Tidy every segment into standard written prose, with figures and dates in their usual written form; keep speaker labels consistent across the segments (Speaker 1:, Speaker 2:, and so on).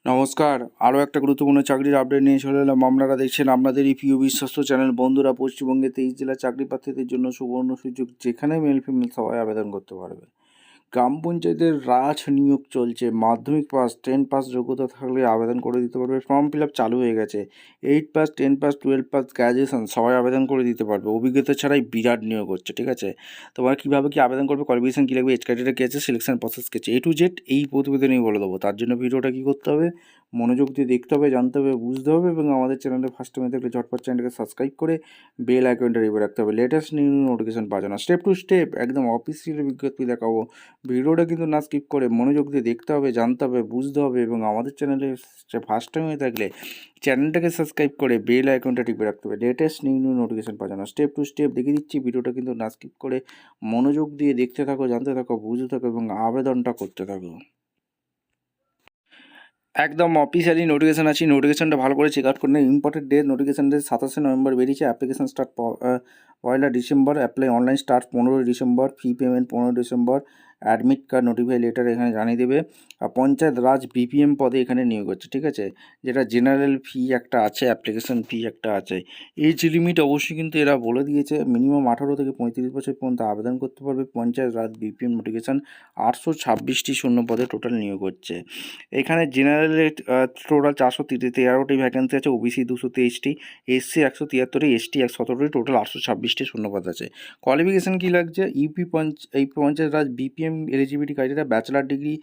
Speaker 1: নমস্কার, আরও একটা গুরুত্বপূর্ণ চাকরির আপডেট নিয়ে চলে এলাম। আপনারা দেখছেন আপনাদের এই প্রিয় বিশ্বস্ত চ্যানেল। বন্ধুরা, পশ্চিমবঙ্গে 23 জেলা চাকরি প্রার্থীদের জন্য সুবর্ণ সুযোগ, যেখানে মেল ফিমেল সবাই আবেদন করতে পারবে। গ্রাম পঞ্চায়েতের রাজ নিয়োগ চলছে। মাধ্যমিক পাস, 10 পাস যোগ্যতা থাকলে আবেদন করে দিতে পারবে। ফর্ম ফিল আপ চালু হয়ে গেছে। 8 পাস, 10 পাস, 12 পাস, গ্র্যাজুয়েশন সবাই আবেদন করে দিতে পারবে। অভিজ্ঞতা ছাড়াই বিরাট নিয়োগ হচ্ছে, ঠিক আছে? তোমরা কীভাবে কী আবেদন করবে, কোয়ালিফিকেশন কী লাগবে, এজ ক্রাইটেরিয়া কী আছে, সিলেকশন প্রসেস কী আছে, A to Z এই প্রতিবেদনেই বলে দেবো। তার জন্য ভিডিওটা কী করতে হবে, মনোযোগ দিয়ে দেখতে হবে, জানতে হবে, বুঝতে হবে এবং আমাদের চ্যানেলে ফার্স্ট টাইমে থাকলে ঝটপট চ্যানেলটাকে সাবস্ক্রাইব করে বেল আইকনটা টিপে রাখতে হবে। লেটেস্ট নিউ নোটিফিকেশন পাওয়ার জন্য স্টেপ টু স্টেপ একদম অফিসিয়াল বিজ্ঞপ্তি দেখাবো। ভিডিওটা কিন্তু না স্কিপ করে মনোযোগ দিয়ে দেখতে হবে, জানতে হবে, বুঝতে হবে এবং আমাদের চ্যানেলে ফার্স্ট টাইম হয়ে থাকলে চ্যানেলটাকে সাবস্ক্রাইব করে বেল আইকনটা টিপে রাখতে হবে। লেটেস্ট নিউ নোটিফিকেশন পাওয়ার জন্য স্টেপ টু স্টেপ দেখিয়ে দিচ্ছি। ভিডিওটা কিন্তু না স্কিপ করে মনোযোগ দিয়ে দেখতে থাকো, জানতে থাকো, বুঝতে থাকো এবং আবেদনটা করতে থাকো। একদম অফিসিয়ালি নোটিফিকেশান আছে। নোটিফিকেশানটা ভালো করে চেক আউট করে নেই। ইম্পর্টেন্ট ডেট, নোটিফিকেশান ডেট 27শে নভেম্বর বেরিয়েছে। Application start 1 December. Apply online start 15 December. Fee payment 15 December. Admit card notify letter এখানে জানিয়ে দেবে। আর পঞ্চায়েত রাজ BPM পদে এখানে নিয়োগ হচ্ছে, ঠিক আছে? যেটা জেনারেল ফি একটা আছে, অ্যাপ্লিকেশান ফি একটা আছে। এজ লিমিট অবশ্যই কিন্তু এরা বলে দিয়েছে, মিনিমাম 18 থেকে 35 বছর পর্যন্ত আবেদন করতে পারবে। পঞ্চায়েত রাজ BPM নোটিফিকেশান 826টি শূন্য পদে টোটাল নিয়োগ হচ্ছে। এখানে জেনারেলে টোটাল 413টি ভ্যাকেন্সি আছে। OBC 223টি, SC 173টি, ST 117টি, টোটাল 826টি শূন্যপদ আছে। কোয়ালিফিকেশান কী লাগছে, এই পঞ্চায়েত রাজ BPM eligibility criteria bachelor degree,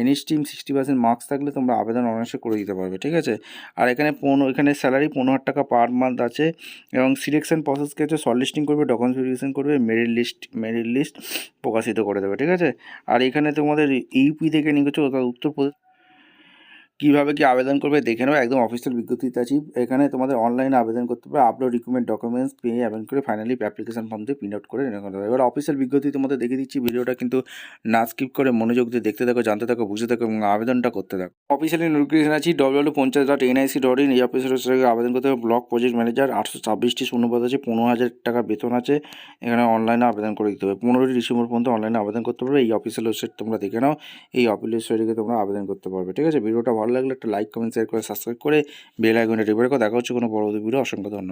Speaker 1: NSTM 60% marks থাকলে তোমরা আবেদন অনায়াসে করে দিতে পারবে, ঠিক আছে? আর এখানে স্যালারি 15,000 টাকা পার মান্থ আছে এবং সিলেকশন প্রসেস কী আছে, শর্ট লিস্টিং করবে, ডকুমেন্টস ভেরিফিকেশন করবে, মেরিট লিস্ট প্রকাশিত করে দেবে, ঠিক আছে? আর এখানে তোমাদের UP থেকে নিয়ে গেছে, অর্থাৎ উত্তরপ্রদেশ। কীভাবে কী আবেদন করবে দেখে নেবে, একদম অফিসিয়াল বিজ্ঞপ্তিতে আছি। এখানে তোমাদের অনলাইনে আবেদন করতে হবে। আপলোড রিকমেন্ড ডকুমেন্টস পেয়ে আবেদন করে ফাইনালি অ্যাপ্লিকেশন ফর্ম দিয়ে প্রিন্ট আউট করে নিয়ে করতে হবে। এবার অফিসিয়াল বিজ্ঞপ্তি তোমাদের দেখে দিচ্ছি। ভিডিওটা কিন্তু না স্কিপ করে মনোযোগ দিয়ে দেখতে থাকো, জানতে থাকো, বুঝতে থাকো এবং আবেদনটা করতে থাকো। অফিসিয়ালি নোটিফিকেশন আছি www.panchayat.nic.in। এই অফিসের থেকে আবেদন করতে হবে। ব্লক প্রজেক্ট ম্যানেজার 826টি শূন্যপদ আছে, 15,000 টাকা বেতন আছে। এখানে অনলাইনে আবেদন করে দিতে হবে। 15 ডিসেম্বর পর্যন্ত অনলাইনে আবেদন করতে পারবে। এই অফিসিয়াল ওয়েবসাইট তোমরা দেখে নাও, এই অফিসিয়াল ওয়েবসাইটে তোমরা আবেদন করতে পারবে, ঠিক আছে? ভিডিওটা ভালো লাগলে একটা লাইক, কমেন্ট, শেয়ার করে সাবস্ক্রাইব করে বেল আইকনটা টিপে রাখো। দেখা হচ্ছে কোনো পরবর্তী ভিডিও। অসংখ্য ধন্যবাদ।